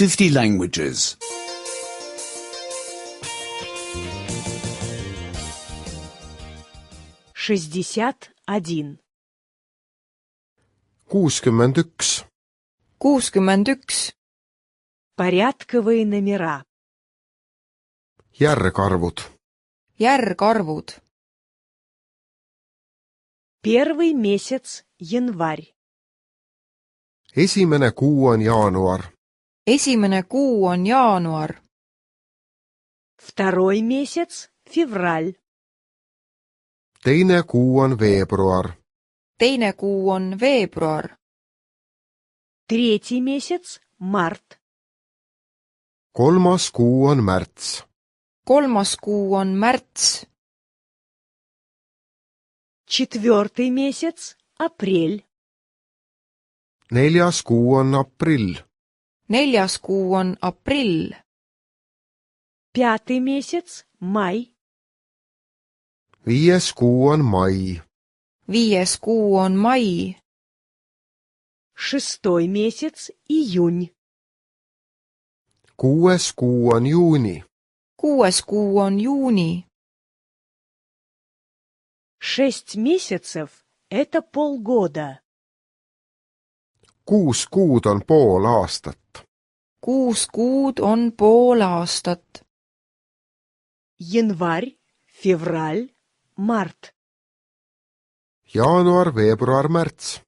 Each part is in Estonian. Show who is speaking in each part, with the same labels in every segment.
Speaker 1: 50 languages.
Speaker 2: 61.
Speaker 3: 61.
Speaker 4: 61.
Speaker 2: Порядковые номера.
Speaker 3: Järgarvud.
Speaker 4: Järgarvud.
Speaker 2: Первый месяц январь.
Speaker 3: Esimene kuu on jaanuar.
Speaker 4: Esimene kuu on jaanuar.
Speaker 2: Второй месяц февраль.
Speaker 3: Teine kuu on veebruar.
Speaker 4: Teine kuu on veebruar.
Speaker 2: Третий месяц март.
Speaker 3: Kolmas kuu on märts.
Speaker 4: Kolmas kuu on märts.
Speaker 2: Четвертый месяц апрель.
Speaker 3: Neljas kuu on aprill.
Speaker 4: Neljas kuu on aprill.
Speaker 2: Пятый месяц май.
Speaker 3: Viies kuu on mai.
Speaker 4: Viies kuu on mai.
Speaker 2: Шестой месяц июнь.
Speaker 3: Kuues kuu on juuni.
Speaker 4: Kuues kuu on juuni.
Speaker 2: 6 месяцев – это полгода.
Speaker 3: 6 kuud on pool aastat.
Speaker 4: 6 kuud on pool aastat.
Speaker 2: Январь, февраль, март.
Speaker 3: Jaanuar, veebruar, märts.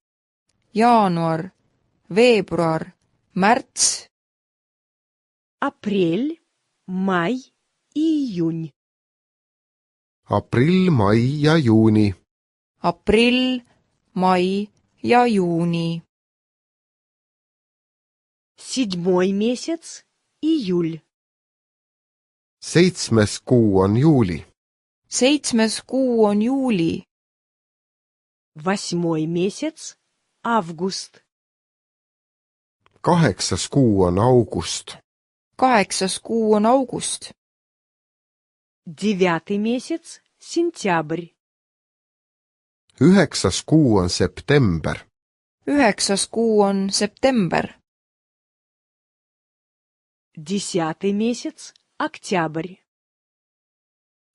Speaker 4: Jaanuar, veebruar, märts.
Speaker 2: Апрель, май и июнь.
Speaker 3: Aprill, mai ja juuni.
Speaker 4: Aprill, mai ja juuni.
Speaker 2: Седьмой месяц – июль.
Speaker 3: 7. kuu on juuli.
Speaker 4: 7. kuu on juuli.
Speaker 2: Восьмой месяц – август.
Speaker 3: 8. kuu on august.
Speaker 4: 8. kuu on august.
Speaker 2: Девятый месяц – сентябрь.
Speaker 3: 9. kuu on september.
Speaker 4: 9. kuu on september.
Speaker 2: Десятый месяц – октябрь.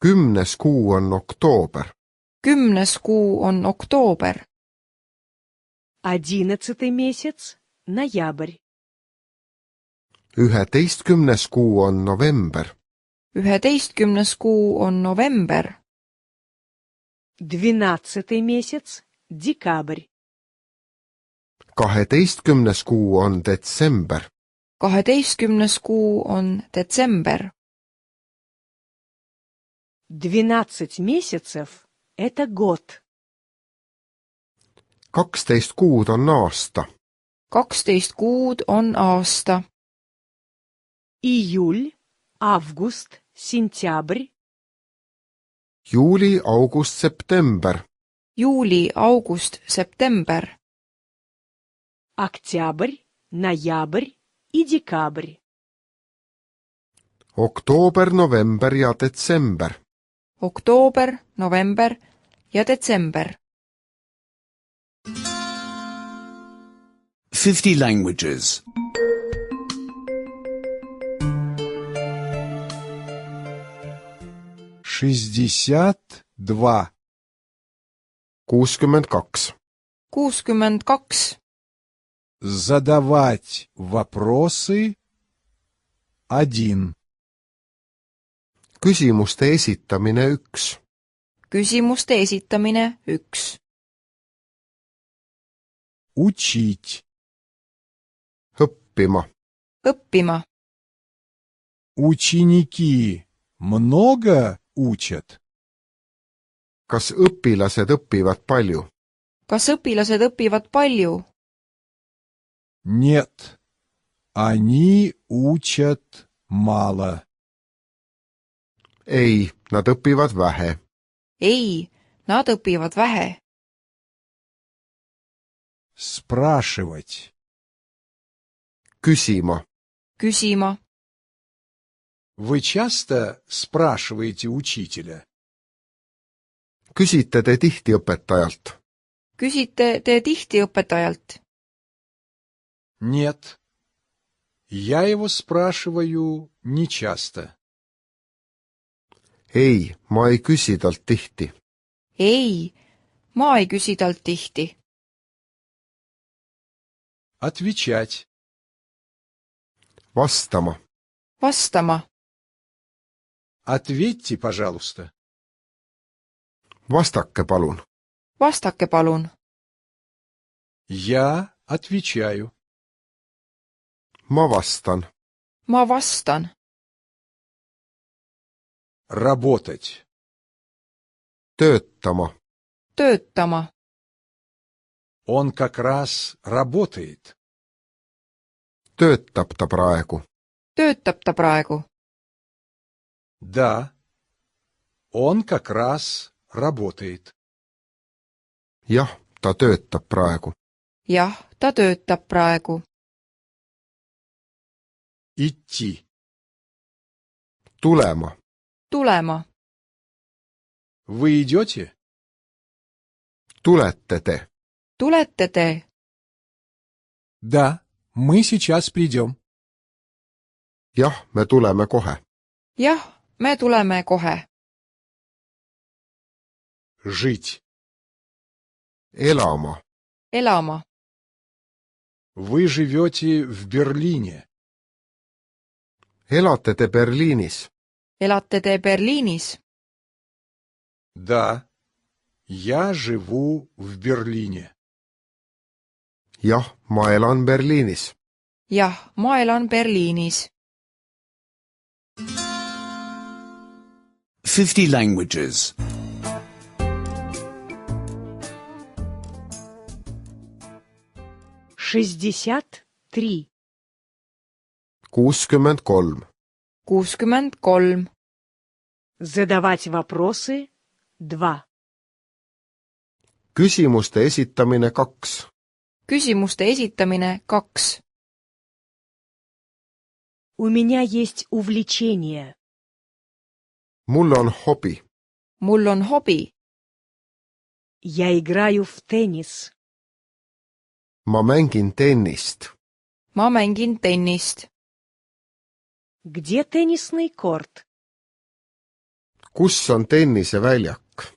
Speaker 3: 10. kuu on oktoober.
Speaker 4: 10. kuu on oktoober.
Speaker 2: 11 месяц – ноябрь.
Speaker 3: 11. kuu on november.
Speaker 4: 11. kuu on november.
Speaker 2: 12 месяц – декабрь.
Speaker 3: 12. kuu on detsember.
Speaker 4: 12. kuu on detsember.
Speaker 2: 12 месяцев – это год.
Speaker 3: 12 kuud on aasta.
Speaker 4: 12 kuud on aasta.
Speaker 2: Июль, август, сентябрь.
Speaker 3: Juuli, august, september.
Speaker 4: Juuli, august, september.
Speaker 2: Октябрь, ноябрь и декабрь.
Speaker 3: Oktoober, november ja detsember.
Speaker 4: Oktoober, november ja detsember.
Speaker 1: 50 languages.
Speaker 5: 62.
Speaker 3: 62.
Speaker 4: 62.
Speaker 5: Задавать вопросы 1.
Speaker 3: Küsimuste esitamine 1.
Speaker 4: Küsimuste esitamine 1.
Speaker 5: Учить.
Speaker 3: Õppima.
Speaker 4: Õppima.
Speaker 5: Ученики много учат?
Speaker 3: Kas õpilased õpivad palju?
Speaker 4: Kas õpilased õpivad palju?
Speaker 5: Нет. Они учат мало.
Speaker 3: Ei, nad õpivad vähe.
Speaker 4: Ei, nad õpivad vähe.
Speaker 5: Спрашивать.
Speaker 3: Küsima.
Speaker 4: Küsima.
Speaker 5: Вы часто спрашиваете учителя?
Speaker 3: Küsite te tihti õpetajalt?
Speaker 4: Küsite te tihti õpetajalt?
Speaker 5: Нет. Я его спрашиваю нечасто.
Speaker 3: ei, ma ei küsi talt tihti.
Speaker 4: ei, ma ei küsi talt tihti.
Speaker 5: Отвечать.
Speaker 3: vastama.
Speaker 4: Vastama.
Speaker 5: Ответьте, пожалуйста.
Speaker 3: vastake palun.
Speaker 4: Vastake palun.
Speaker 5: Я отвечаю.
Speaker 3: ma vastan.
Speaker 4: Ma vastan.
Speaker 5: Работать.
Speaker 3: töötama.
Speaker 4: Töötama.
Speaker 5: Он как раз работает.
Speaker 3: töötab ta praegu.
Speaker 4: Töötab ta praegu.
Speaker 5: Да, он как раз работает.
Speaker 3: jah, ta töötab praegu.
Speaker 4: Jah, ta töötab praegu.
Speaker 5: Идти.
Speaker 3: tulema.
Speaker 4: Tulema.
Speaker 5: Вы идете?
Speaker 3: tulete te.
Speaker 4: Tulete te?
Speaker 5: Да, мы сейчас придем.
Speaker 3: jah, me tuleme kohe.
Speaker 4: Jah, me tuleme kohe.
Speaker 5: Жить.
Speaker 3: elama.
Speaker 4: Elama.
Speaker 5: Вы живете в Берлине.
Speaker 3: elate te Berliinis?
Speaker 4: Elate te Berliinis?
Speaker 5: Да, я живу в Берлине.
Speaker 3: jah, ma elan Berliinis.
Speaker 4: Jah, ma elan Berliinis.
Speaker 1: 50 languages.
Speaker 2: 63.
Speaker 3: 63.
Speaker 4: 63.
Speaker 2: Задавать вопросы 2.
Speaker 3: küsimuste esitamine 2.
Speaker 4: Küsimuste esitamine 2.
Speaker 2: У меня есть увлечение.
Speaker 3: mul on hobi.
Speaker 4: Mul on hobi.
Speaker 2: Я играю в теннис.
Speaker 3: ma mängin tennist.
Speaker 4: Ma mängin tennist.
Speaker 2: Где теннисный корт?
Speaker 3: kus on tenniseväljak?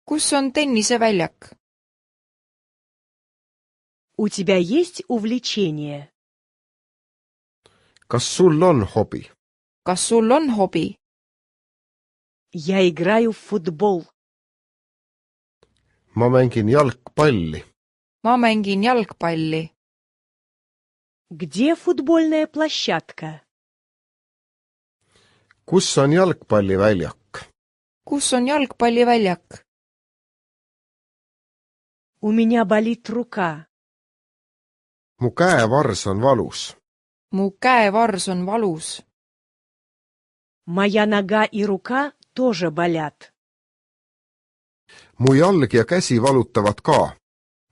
Speaker 4: Kus on tenniseväljak?
Speaker 2: У тебя есть увлечение?
Speaker 3: kas sul on hobi?
Speaker 4: Kas sul on hobi?
Speaker 2: Я играю в футбол.
Speaker 3: ma mängin jalgpalli.
Speaker 4: Ma mängin jalgpalli.
Speaker 2: Где футбольная площадка?
Speaker 3: kus on jalgpalliväljak?
Speaker 4: Kus on jalgpalliväljak?
Speaker 2: У меня болит рука.
Speaker 3: mu käevars on valus.
Speaker 4: Mu käevars on valus.
Speaker 2: Моя нога и рука тоже болят.
Speaker 3: mu jalg ja käsi valutavad ka.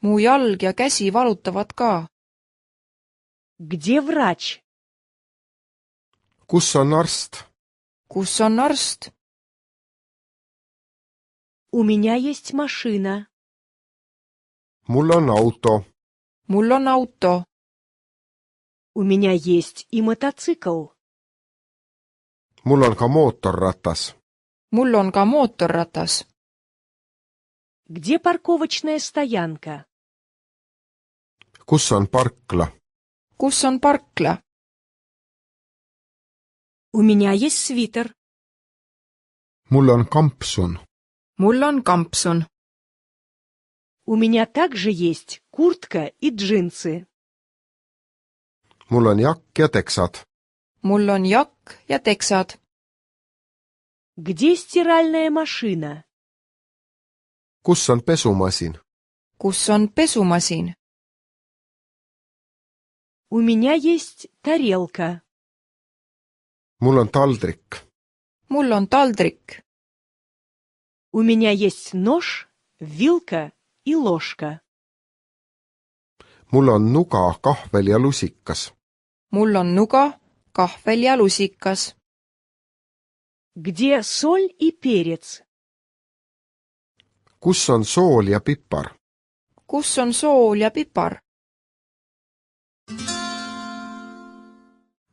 Speaker 4: Mu jalg ja käsi valutavad ka.
Speaker 2: Где врач?
Speaker 3: kus on arst?
Speaker 4: Kus on arst?
Speaker 2: У меня есть машина.
Speaker 3: mul on auto.
Speaker 4: Mul on auto.
Speaker 2: У меня есть и мотоцикл.
Speaker 3: mul on ka mootorratas.
Speaker 4: Mul on ka mootorratas.
Speaker 2: Где парковочная стоянка?
Speaker 3: kus on parkla?
Speaker 4: Kus on parkla?
Speaker 2: У меня есть свитер.
Speaker 3: mul on kampsun.
Speaker 4: Mul on kampsun.
Speaker 2: У меня также есть куртка и джинсы.
Speaker 3: mul on jakk ja teksad.
Speaker 4: Mul on jakk ja teksad.
Speaker 2: Где стиральная машина?
Speaker 3: kus on pesumasin?
Speaker 4: Kus on pesumasin?
Speaker 2: У меня есть тарелка.
Speaker 3: mul on taldrik.
Speaker 4: Mul on taldrik.
Speaker 2: У меня есть нож, вилка и ложка.
Speaker 3: mul on nuga, kahvel ja lusikas.
Speaker 4: Mul on nuga, kahvel ja lusikas.
Speaker 2: Где соль и перец?
Speaker 3: kus on sool ja pipar?
Speaker 4: Kus on sool ja pipar?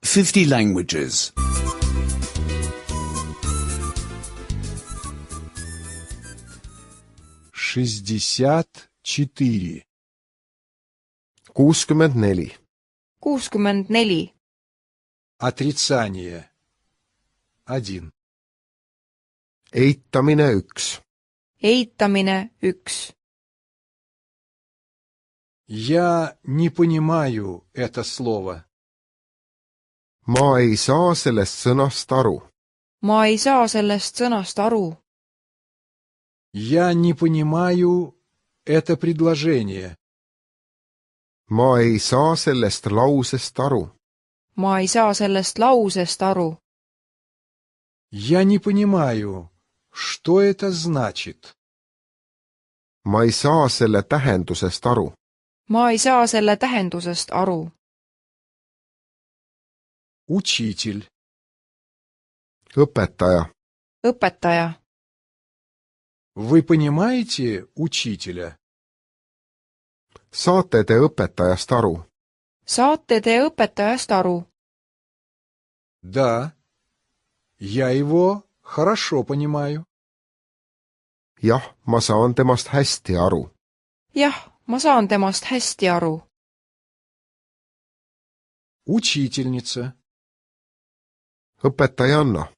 Speaker 1: 50 languages.
Speaker 5: 64.
Speaker 3: 64.
Speaker 4: 64.
Speaker 5: Отрицание. 1.
Speaker 3: Eitamine 1.
Speaker 4: Eitamine 1.
Speaker 5: Я не понимаю это слово.
Speaker 3: Ma ei saa sellest sõnast aru.
Speaker 4: Ma ei saa sellest sõnast aru.
Speaker 5: Я не понимаю это предложение.
Speaker 3: Ma ei saa sellest lausest aru.
Speaker 4: Ma ei saa sellest lausest aru.
Speaker 5: Я не понимаю, что это значит.
Speaker 3: Ma ei saa selle tähendusest aru.
Speaker 4: Ma ei saa selle tähendusest aru.
Speaker 5: Учитель.
Speaker 3: Õpetaja.
Speaker 4: Õpetaja.
Speaker 5: Вы понимаете учителя?
Speaker 3: Saate te õpetajast aru?
Speaker 4: Saate te õpetajast aru?
Speaker 5: Да. Я его хорошо понимаю.
Speaker 3: Jah, ma saan temast hästi aru.
Speaker 4: Jah, ma saan temast hästi aru.
Speaker 5: Учительница.
Speaker 3: Õpetajanna.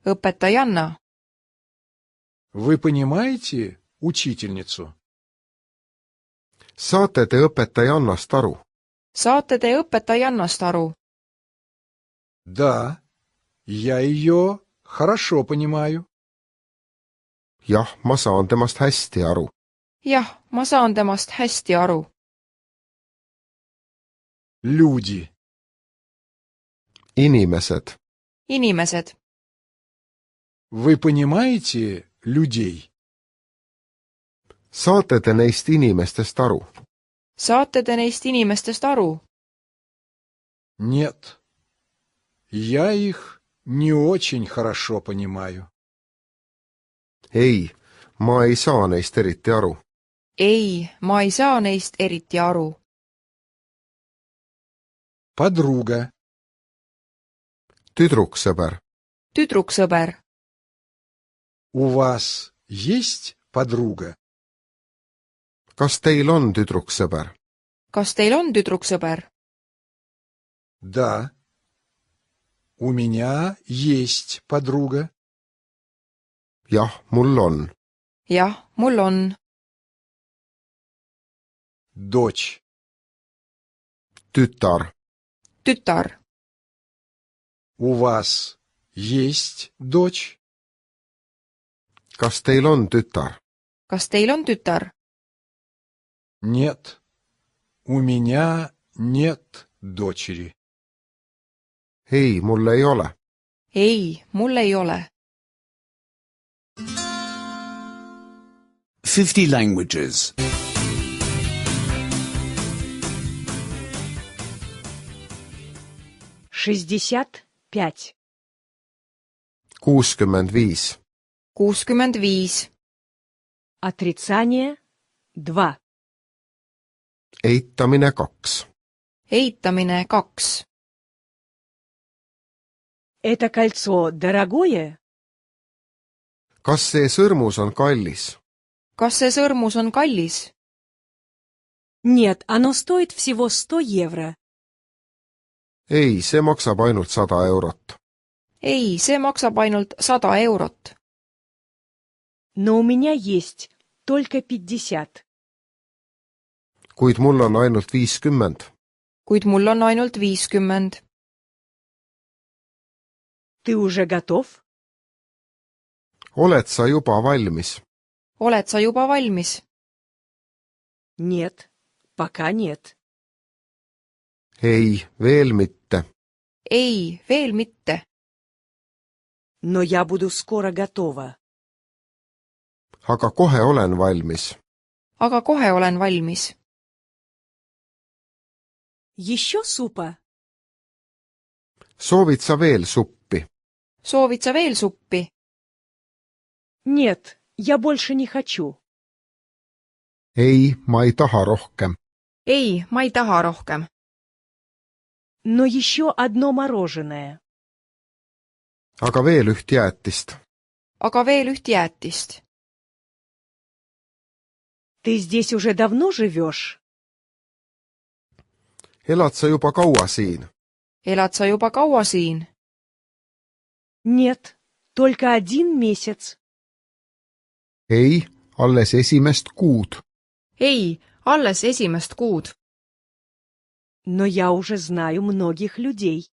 Speaker 4: Õpetajanna.
Speaker 5: Вы понимаете учительницу?
Speaker 3: Saate te õpetajannast aru?
Speaker 4: Saate te õpetajannast aru?
Speaker 5: Да. Я ее хорошо понимаю.
Speaker 3: Jah, ma saan temast hästi aru.
Speaker 4: Jah, ma saan temast hästi aru.
Speaker 5: Люди.
Speaker 3: Inimesed.
Speaker 4: Inimesed.
Speaker 5: Вы понимаете людей?
Speaker 3: Saate te neist inimestest aru?
Speaker 4: Saate te neist inimestest aru?
Speaker 5: Нет. Я их не очень хорошо понимаю.
Speaker 3: Ei, ma ei saa neist eriti aru.
Speaker 4: Ei, ma ei saa neist eriti aru.
Speaker 5: Подруга.
Speaker 3: Tüdruksõber.
Speaker 4: Tüdruksõber.
Speaker 5: У вас есть подруга?
Speaker 3: Kas teil on tüdruksõber?
Speaker 4: Kas teil on tüdruksõber?
Speaker 5: Да. У меня есть подруга.
Speaker 3: Jah, mul on.
Speaker 4: Jah, mul on.
Speaker 5: Дочь.
Speaker 3: Tütar.
Speaker 4: Tütar.
Speaker 5: У вас есть дочь?
Speaker 3: Kas teil on tütar?
Speaker 4: Kas teil on tütar?
Speaker 5: Нет. У меня нет дочери.
Speaker 3: Ei, mul ei ole.
Speaker 4: Ei, mul ei ole.
Speaker 1: 50 languages.
Speaker 2: 65.
Speaker 3: 65.
Speaker 4: 65.
Speaker 2: Отрицание 2.
Speaker 3: Eitamine 2.
Speaker 4: Eitamine 2.
Speaker 2: Это кольцо дорогое?
Speaker 3: Kas see sõrmus on kallis?
Speaker 4: Kas see sõrmus on kallis?
Speaker 2: Нет, оно стоит всего 100 евро.
Speaker 3: Ei, see maksab ainult 100 eurot.
Speaker 4: Ei, see maksab ainult 100 eurot.
Speaker 2: Но у меня есть только 50.
Speaker 3: Kuid mul on ainult 50.
Speaker 4: Kuid mul on ainult 50.
Speaker 2: Ты уже готов?
Speaker 3: Oled sa juba valmis?
Speaker 4: Oled sa juba valmis?
Speaker 2: Нет, пока нет.
Speaker 3: Ei, veel mitte.
Speaker 4: Ei, veel mitte.
Speaker 2: Но я буду скоро готова.
Speaker 3: Aga kohe olen valmis.
Speaker 4: Aga kohe olen valmis.
Speaker 2: Еще супа?
Speaker 3: Soovid sa veel suppi?
Speaker 4: Soovid sa veel suppi?
Speaker 2: Нет, я больше не хочу.
Speaker 3: Ei, ma ei taha rohkem.
Speaker 4: Ei, ma ei taha rohkem.
Speaker 2: но еще одно мороженое.
Speaker 3: aga veel üht jäätist.
Speaker 4: aga veel üht jäätist.
Speaker 2: Ты здесь уже давно живешь?
Speaker 3: elad sa juba kaua siin?
Speaker 4: elad sa juba kaua siin?
Speaker 2: Нет, только 1 месяц.
Speaker 3: ei, alles esimest kuud.
Speaker 4: ei, alles esimest kuud.
Speaker 2: Но я уже знаю многих людей.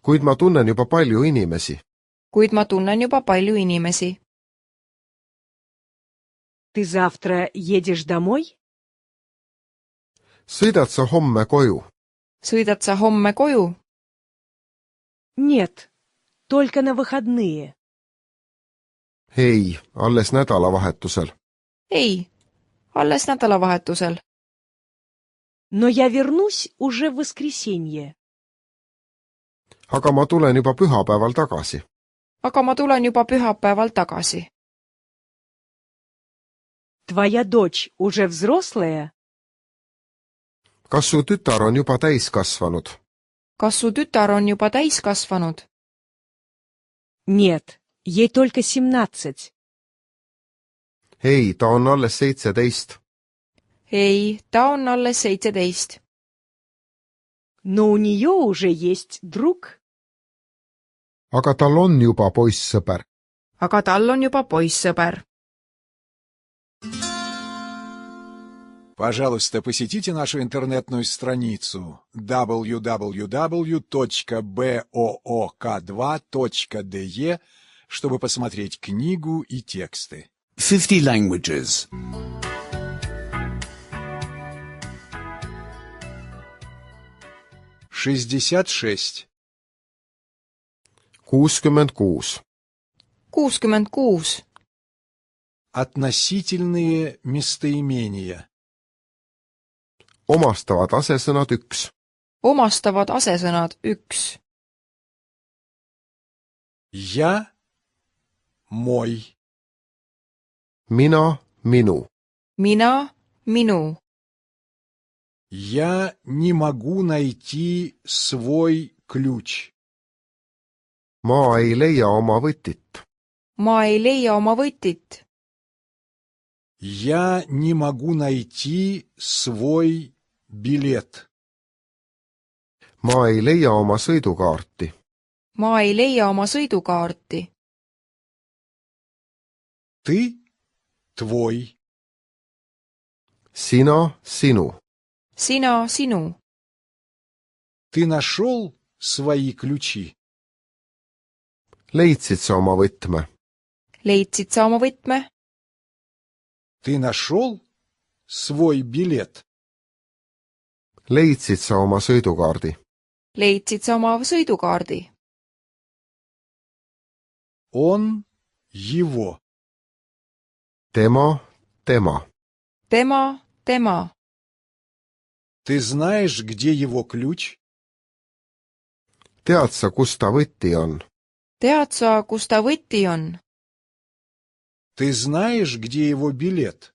Speaker 3: kuid ma tunnen juba palju inimesi.
Speaker 4: kuid ma tunnen juba palju inimesi.
Speaker 2: Ты завтра едешь домой?
Speaker 3: sõidad sa homme koju?
Speaker 4: sõidad sa homme koju?
Speaker 2: Нет, только на выходные.
Speaker 3: ei, alles nädalavahetusel.
Speaker 4: ei, alles nädalavahetusel.
Speaker 2: Но я вернусь уже в воскресенье.
Speaker 3: aga ma tulen juba pühapäeval tagasi.
Speaker 4: aga ma tulen juba pühapäeval tagasi.
Speaker 2: Твоя дочь уже взрослая?
Speaker 3: kas su tütar on juba täiskasvanud?
Speaker 4: kas su tütar on juba täiskasvanud?
Speaker 2: Нет, ей только 17.
Speaker 3: ei, ta on alles 17.
Speaker 4: ei, ta on alles 17.
Speaker 2: Но у нее уже есть друг.
Speaker 3: aga tal on juba poissõber.
Speaker 4: aga tal on juba poissõber.
Speaker 5: Пожалуйста, посетите нашу интернетную страницу www.book2.de, чтобы посмотреть книгу и тексты.
Speaker 1: 50 languages.
Speaker 5: 66.
Speaker 3: 66.
Speaker 4: 66.
Speaker 5: Относительные местоимения.
Speaker 3: omastavad asesõnad 1.
Speaker 4: omastavad asesõnad 1.
Speaker 5: Я, мой.
Speaker 3: mina, minu.
Speaker 4: mina, minu.
Speaker 5: Я не могу найти свой ключ.
Speaker 3: ma ei leia oma võtit.
Speaker 4: ma ei leia oma võtit.
Speaker 5: Я не могу найти свой билет.
Speaker 3: ma ei leia oma sõidukaarti.
Speaker 4: ma ei leia oma sõidukaarti.
Speaker 5: Ты, твой.
Speaker 3: sina, sinu.
Speaker 4: sina, sinu.
Speaker 5: Ты нашел свои ключи?
Speaker 3: leidsid sa oma võtme?
Speaker 4: leidsid sa oma võtme?
Speaker 5: Ты нашел свой билет?
Speaker 3: leidsid sa oma sõidukaardi?
Speaker 4: leidsid sa oma sõidukaardi?
Speaker 5: Он, его.
Speaker 3: tema, tema.
Speaker 4: tema, tema.
Speaker 5: Ты знаешь, где его ключ?
Speaker 3: tead sa, kus ta võti on?
Speaker 4: tead sa, kus ta võti on?
Speaker 5: Ты знаешь, где его билет?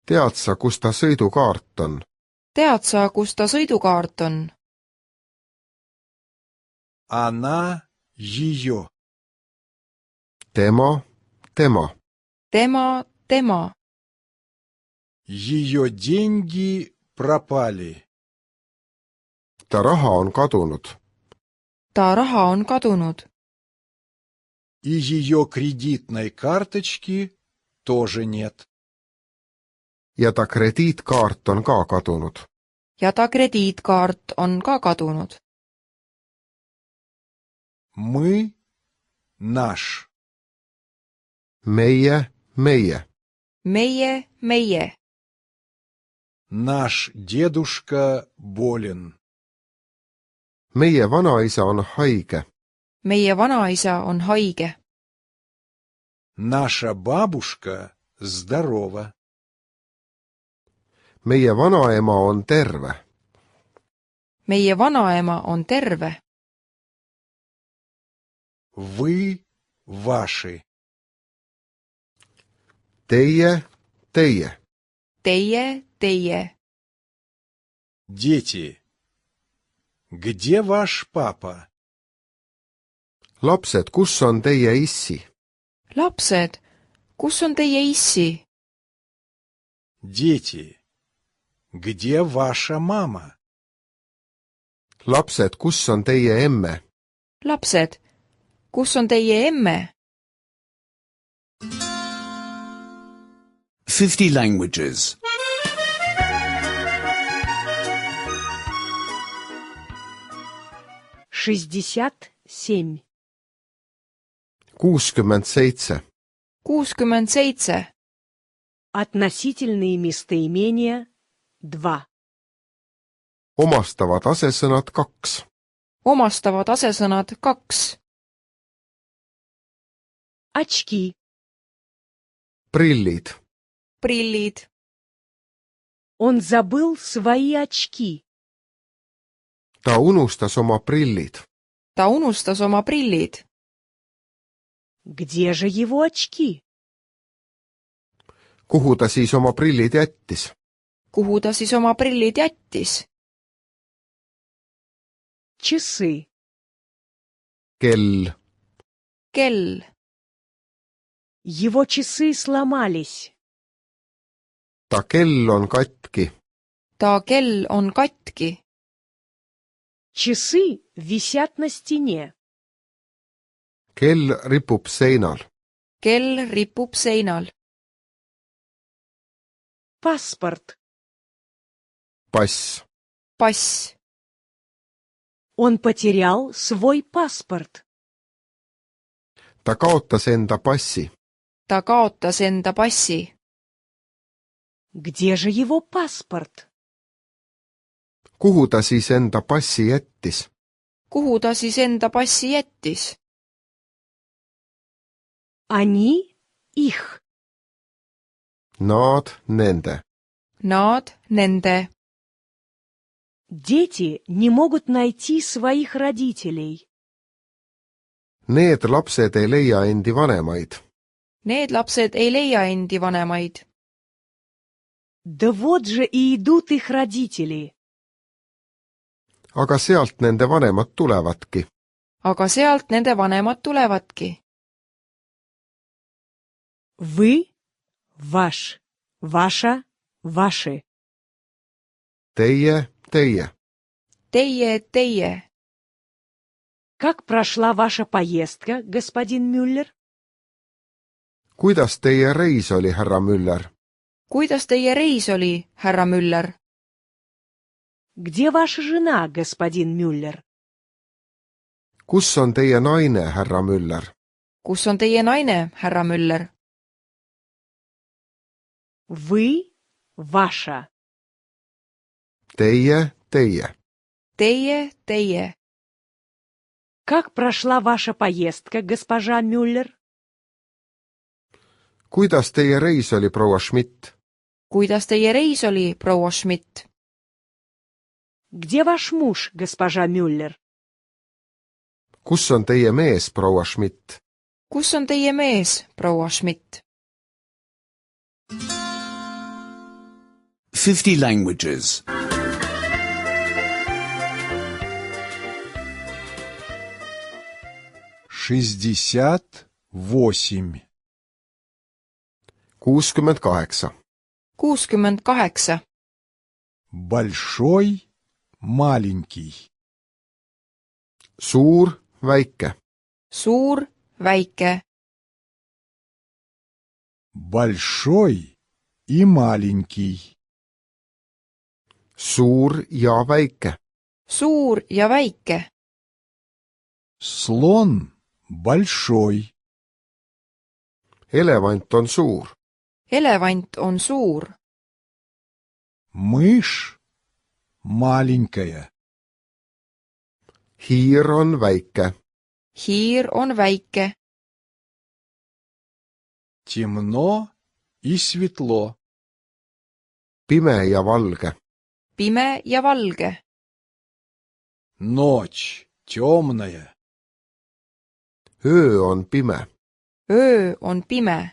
Speaker 3: tead sa, kus ta sõidukaart on?
Speaker 4: tead sa, kus ta sõidukaart on?
Speaker 5: Она, ее.
Speaker 3: tema, tema.
Speaker 4: tema, tema.
Speaker 5: Ее деньги пропали.
Speaker 3: ta raha on kadunud.
Speaker 4: ta raha on kadunud.
Speaker 5: И ее кредитной карточки тоже нет.
Speaker 3: ja ta krediitkaart on ka kadunud.
Speaker 4: ja ta krediitkaart on ka kadunud.
Speaker 5: Мы, наш.
Speaker 3: meie, meie.
Speaker 4: meie, meie.
Speaker 5: Наш дедушка болен.
Speaker 3: meie vanaisa on haige.
Speaker 4: meie vanaisa on haige.
Speaker 5: Наша бабушка здорова.
Speaker 3: meie vanaema on terve.
Speaker 4: meie vanaema on terve.
Speaker 5: Вы, ваши.
Speaker 3: teie, teie.
Speaker 4: teie, teie.
Speaker 5: Дети, Где ваш папа?
Speaker 3: lapsed, kus on teie issi?
Speaker 4: lapsed, kus on teie issi?
Speaker 5: Дети, где ваша мама?
Speaker 3: lapsed, kus on teie emme?
Speaker 4: lapsed, kus on teie emme?
Speaker 1: 50 languages.
Speaker 2: 67.
Speaker 3: 67.
Speaker 4: 67.
Speaker 2: Относительные местоимения 2.
Speaker 3: omastavad asesõnad 2.
Speaker 4: omastavad asesõnad 2.
Speaker 2: Очки.
Speaker 3: prillid.
Speaker 4: prillid.
Speaker 2: Он забыл свои очки.
Speaker 3: ta unustas oma prillid.
Speaker 4: ta unustas oma prillid.
Speaker 2: Где же его очки?
Speaker 3: kuhu ta siis oma prillid jättis?
Speaker 4: kuhu ta siis oma prillid jättis?
Speaker 2: Часы.
Speaker 3: kell.
Speaker 4: kell.
Speaker 2: Его часы сломались.
Speaker 3: ta kell on katki.
Speaker 4: ta kell on katki.
Speaker 2: Часы висят на стене.
Speaker 3: kell ripub seinal.
Speaker 4: kell ripub seinal.
Speaker 2: Паспорт.
Speaker 3: pass.
Speaker 4: pass.
Speaker 2: Он потерял свой паспорт.
Speaker 3: ta kaotas enda passi.
Speaker 4: ta kaotas enda passi.
Speaker 2: Где же его паспорт?
Speaker 3: kuhu ta siis enda passi jättis?
Speaker 4: kuhu ta siis enda passi jättis?
Speaker 2: Они их.
Speaker 3: Nad nende.
Speaker 4: Nad nende.
Speaker 2: Дети не могут найти своих родителей.
Speaker 3: Need lapsed ei leia endi vanemaid.
Speaker 4: Need lapsed ei leia endi vanemaid.
Speaker 2: Да вот же и идут их родители.
Speaker 3: aga sealt nende vanemad tulevadki.
Speaker 4: aga sealt nende vanemad tulevadki.
Speaker 2: Вы, ваш, ваша, ваши.
Speaker 3: Teie, teie.
Speaker 4: Teie, teie.
Speaker 2: Как прошла ваша поездка, господин Мюллер?
Speaker 3: kuidas teie reis oli, härra Müller?
Speaker 4: Kuidas teie reis oli, härra Müller?
Speaker 2: Где ваша жена, господин Мюллер?
Speaker 3: kus on teie naine, härra Müller?
Speaker 4: Kus on teie naine, härra Müller?
Speaker 2: Вы, ваша.
Speaker 3: Teie, teie.
Speaker 4: Teie, teie.
Speaker 2: Как прошла ваша поездка, госпожа Мюллер?
Speaker 3: kuidas teie reis oli, proua Schmidt?
Speaker 4: Kuidas teie reis oli, proua Schmidt?
Speaker 2: Где ваш муж, госпожа Мюллер?
Speaker 3: kus on teie mees, proua Schmidt?
Speaker 4: Kus on teie mees, proua Schmidt?
Speaker 1: 50 languages.
Speaker 5: 68.
Speaker 3: 68.
Speaker 4: 68.
Speaker 5: Большой, маленький.
Speaker 3: suur, väike.
Speaker 4: Suur, väike.
Speaker 5: Большой и маленький.
Speaker 3: suur ja väike.
Speaker 4: Suur ja väike.
Speaker 5: Слон большой.
Speaker 3: elevant on suur.
Speaker 4: Elevant on suur.
Speaker 5: Мышь маленькая.
Speaker 3: hiir on väike.
Speaker 4: Hiir on väike.
Speaker 5: Темно и светло.
Speaker 3: pime ja valge.
Speaker 4: Pime ja valge.
Speaker 5: Ночь темная.
Speaker 3: öö on pime.
Speaker 4: Öö on pime.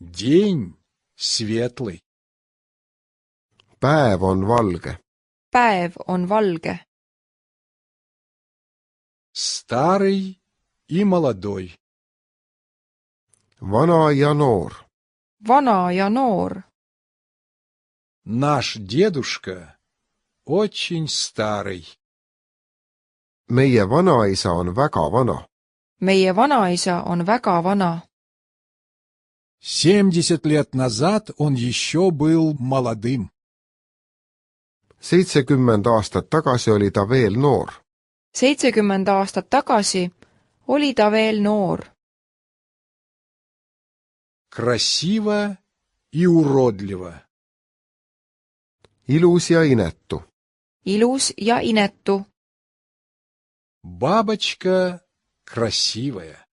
Speaker 5: День светлый.
Speaker 3: päev on valge.
Speaker 4: päev on valge.
Speaker 5: Старый и молодой.
Speaker 3: vana ja noor.
Speaker 4: Vana ja noor.
Speaker 5: Наш дедушка очень старый.
Speaker 3: meie vanaisa on väga vana.
Speaker 4: Meie vanaisa on väga vana.
Speaker 5: 70 лет назад он еще был молодым.
Speaker 3: 70 aastat tagasi oli ta veel noor.
Speaker 4: 70 aastat tagasi oli ta veel noor.
Speaker 5: Красиво и уродливо.
Speaker 3: ilus ja inetu.
Speaker 4: Ilus ja inetu.
Speaker 5: Бабочка красивая.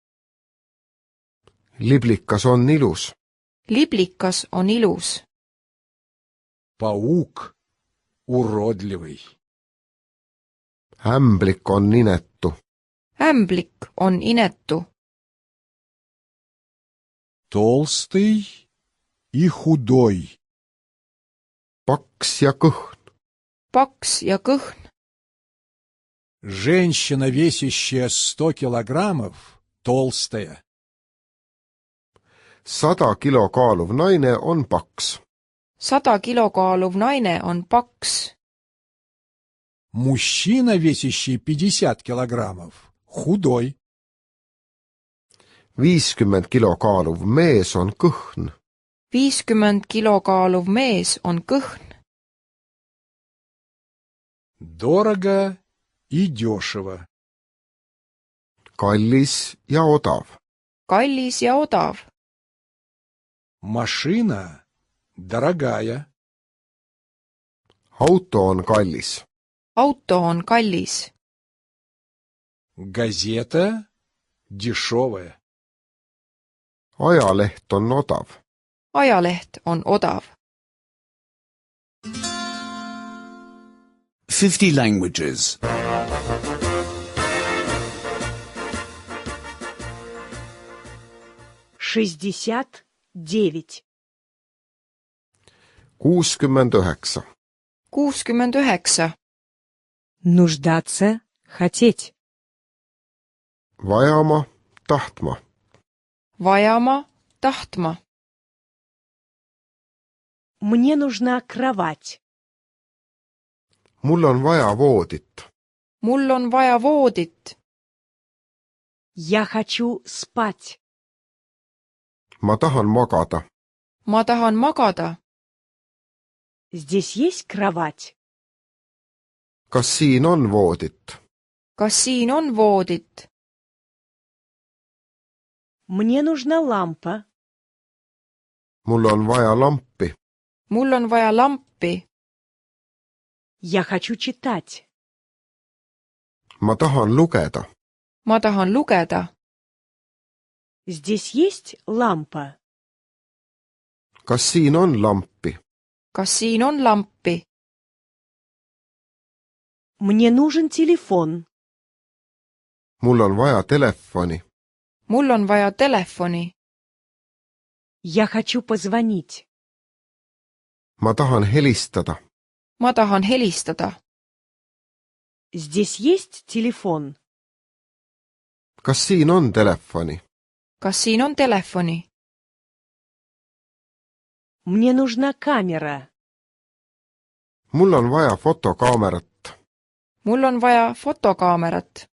Speaker 3: liblikas on ilus.
Speaker 4: Liblikas on ilus.
Speaker 5: Паук уродливый.
Speaker 3: ämblik on inetu.
Speaker 4: Ämblik on inetu.
Speaker 5: Толстый и худой.
Speaker 3: paks ja kõhn.
Speaker 4: Paks ja kõhn.
Speaker 5: Женщина, весящая 100 килограммов, толстая.
Speaker 3: 100 kilo kaaluv naine on paks.
Speaker 4: 100 kilo kaaluv naine on paks.
Speaker 5: Мужчина, весящий 50 килограммов, худой.
Speaker 3: 50 kilo kaaluv mees on kõhn.
Speaker 4: 50 kilo kaaluv mees on kõhn.
Speaker 5: Дорого и дешево.
Speaker 3: kallis ja odav.
Speaker 4: Kallis ja odav.
Speaker 5: Машина дорогая.
Speaker 3: auto on kallis.
Speaker 4: Auto on kallis.
Speaker 5: Газета дешевая.
Speaker 3: ajaleht on odav.
Speaker 4: Ajaleht on odav.
Speaker 1: 50 languages.
Speaker 2: 69.
Speaker 3: 69.
Speaker 4: 69.
Speaker 2: Нуждаться, хотеть.
Speaker 3: vajama, tahtma.
Speaker 4: Vajama, tahtma.
Speaker 2: Мне нужна кровать.
Speaker 3: mul on vaja voodit.
Speaker 4: Mul on vaja voodit.
Speaker 2: Я хочу спать.
Speaker 3: ma tahan magada.
Speaker 4: Ma tahan magada.
Speaker 2: Здесь есть кровать?
Speaker 3: kas siin on voodit?
Speaker 4: Kas siin on voodit?
Speaker 2: Мне нужна лампа.
Speaker 3: mul on vaja lampi.
Speaker 4: Mul on vaja lampi.
Speaker 2: Я хочу читать.
Speaker 3: ma tahan lugeda.
Speaker 4: Ma tahan lugeda.
Speaker 2: Здесь есть лампа?
Speaker 3: kas siin on lampi?
Speaker 4: Kas siin on lampi?
Speaker 2: Мне нужен телефон.
Speaker 3: mul on vaja telefoni.
Speaker 4: Mul on vaja telefoni.
Speaker 2: Я хочу позвонить.
Speaker 3: ma tahan helistada.
Speaker 4: Ma tahan helistada.
Speaker 2: Здесь есть телефон?
Speaker 3: kas siin on telefoni?
Speaker 4: Kas siin on telefoni?
Speaker 2: Мне нужна камера.
Speaker 3: mul on vaja fotokaamerat.
Speaker 4: Mul on vaja fotokaamerat.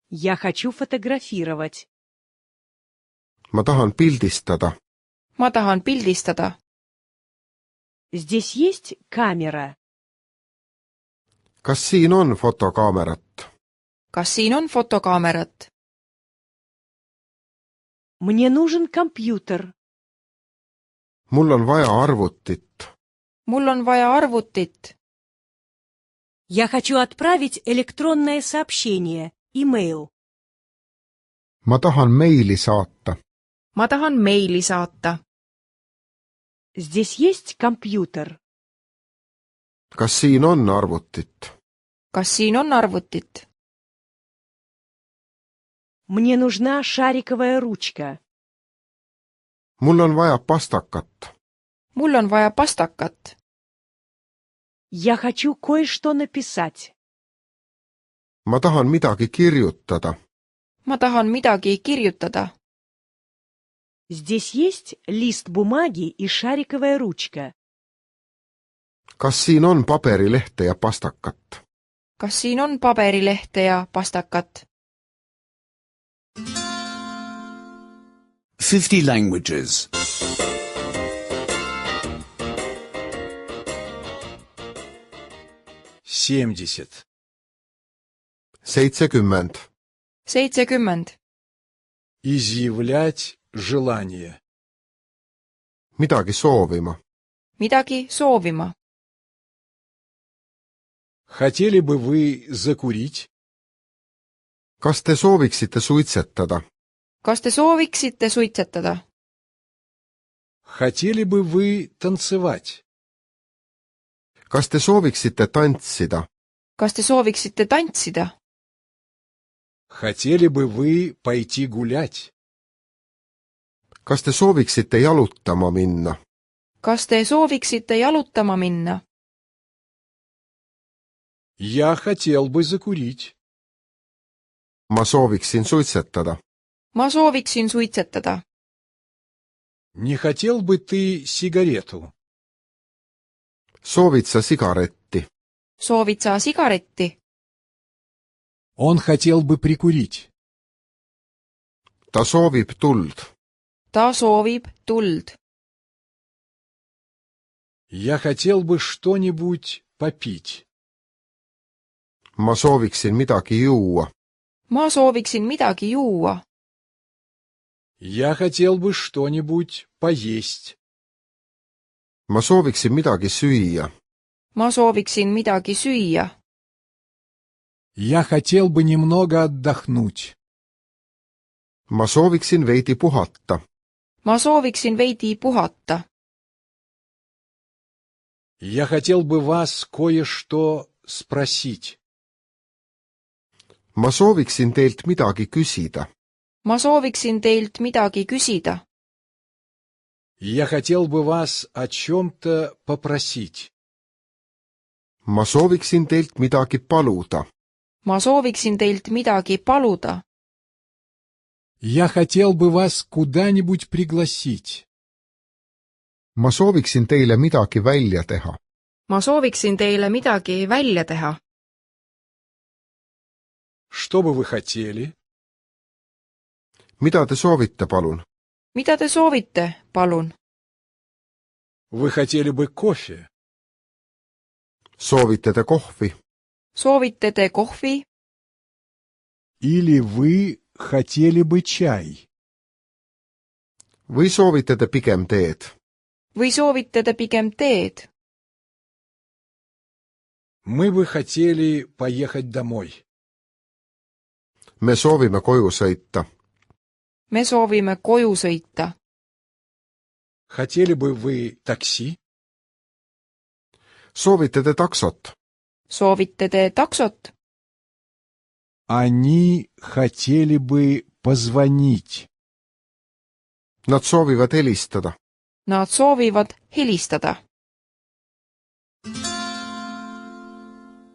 Speaker 2: Я хочу фотографировать.
Speaker 3: ma tahan pildistada.
Speaker 4: Ma tahan pildistada.
Speaker 2: Здесь есть камера?
Speaker 3: kas siin on fotokaamerat?
Speaker 4: Kas siin on fotokaamerat?
Speaker 2: Мне нужен компьютер.
Speaker 3: mul on vaja arvutit.
Speaker 4: Mul on vaja arvutit.
Speaker 2: Я хочу отправить электронное сообщение, имейл.
Speaker 3: ma tahan meili saata.
Speaker 4: Ma tahan meili saata.
Speaker 2: Здесь есть компьютер?
Speaker 3: kas siin on arvutit?
Speaker 4: Kas siin on arvutit?
Speaker 2: Мне нужна шариковая ручка.
Speaker 3: mul on vaja pastakat.
Speaker 4: Mul on vaja pastakat.
Speaker 2: Я хочу кое-что написать.
Speaker 3: ma tahan midagi kirjutada.
Speaker 4: ma tahan midagi kirjutada.
Speaker 2: Здесь есть лист бумаги и шариковая ручка.
Speaker 3: kas siin on paberilehte ja pastakat?
Speaker 4: kas siin on paberilehte ja pastakat?
Speaker 1: 50 languages.
Speaker 5: 70.
Speaker 3: 70.
Speaker 4: 70.
Speaker 5: Изъявлять желание.
Speaker 3: midagi soovima.
Speaker 4: midagi soovima.
Speaker 5: Хотели бы вы закурить?
Speaker 3: kas te sooviksite suitsetada?
Speaker 4: kas te sooviksite suitsetada?
Speaker 5: Хотели бы вы танцевать?
Speaker 3: kas te sooviksite tantsida?
Speaker 4: kas te sooviksite tantsida?
Speaker 5: Хотели бы вы пойти гулять?
Speaker 3: kas te sooviksite jalutama minna?
Speaker 4: kas te sooviksite jalutama minna?
Speaker 5: Я хотел бы закурить.
Speaker 3: ma sooviksin suitsetada.
Speaker 4: ma sooviksin suitsetada.
Speaker 5: Не хотел бы ты сигарету?
Speaker 3: soovid sa sigaretti?
Speaker 4: soovid sa sigaretti?
Speaker 5: Он хотел бы прикурить.
Speaker 3: ta soovib tuld.
Speaker 4: ta soovib tuld.
Speaker 5: Я хотел бы что-нибудь попить.
Speaker 3: ma sooviksin midagi juua.
Speaker 4: ma sooviksin midagi juua.
Speaker 5: Я хотел бы что-нибудь поесть.
Speaker 3: ma sooviksin midagi süüa.
Speaker 4: ma sooviksin midagi süüa.
Speaker 5: Я хотел бы немного отдохнуть.
Speaker 3: ma sooviksin veidi puhata.
Speaker 4: ma sooviksin veidi puhata.
Speaker 5: Я хотел бы вас кое-что спросить.
Speaker 3: ma sooviksin teilt midagi küsida.
Speaker 4: ma sooviksin teilt midagi küsida.
Speaker 5: Я хотел бы вас о чем-то попросить.
Speaker 3: ma sooviksin teilt midagi paluda.
Speaker 4: ma sooviksin teilt midagi paluda.
Speaker 5: Я хотел бы вас куда-нибудь пригласить.
Speaker 3: ma sooviksin teile midagi välja teha.
Speaker 4: ma sooviksin teile midagi välja teha.
Speaker 5: Что бы вы хотели?
Speaker 3: mida te soovite, palun?
Speaker 4: mida te soovite, palun?
Speaker 5: Вы хотели бы кофе?
Speaker 3: soovite te kohvi?
Speaker 4: soovite te kohvi?
Speaker 5: Или вы хотели бы чай?
Speaker 3: või soovite te pigem teed?
Speaker 4: või soovite te pigem teed?
Speaker 5: Мы бы хотели поехать домой.
Speaker 3: me soovime koju sõita.
Speaker 4: me soovime koju sõita.
Speaker 5: Хотели бы вы такси?
Speaker 3: soovite te taksot?
Speaker 4: soovite te taksot?
Speaker 5: Они хотели бы позвонить.
Speaker 3: Nad soovivad helistada.
Speaker 4: Nad soovivad helistada.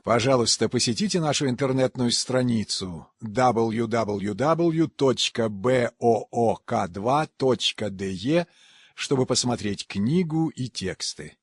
Speaker 5: Пожалуйста, посетите нашу интернетную страницу www.book2.de, чтобы посмотреть книгу и тексты.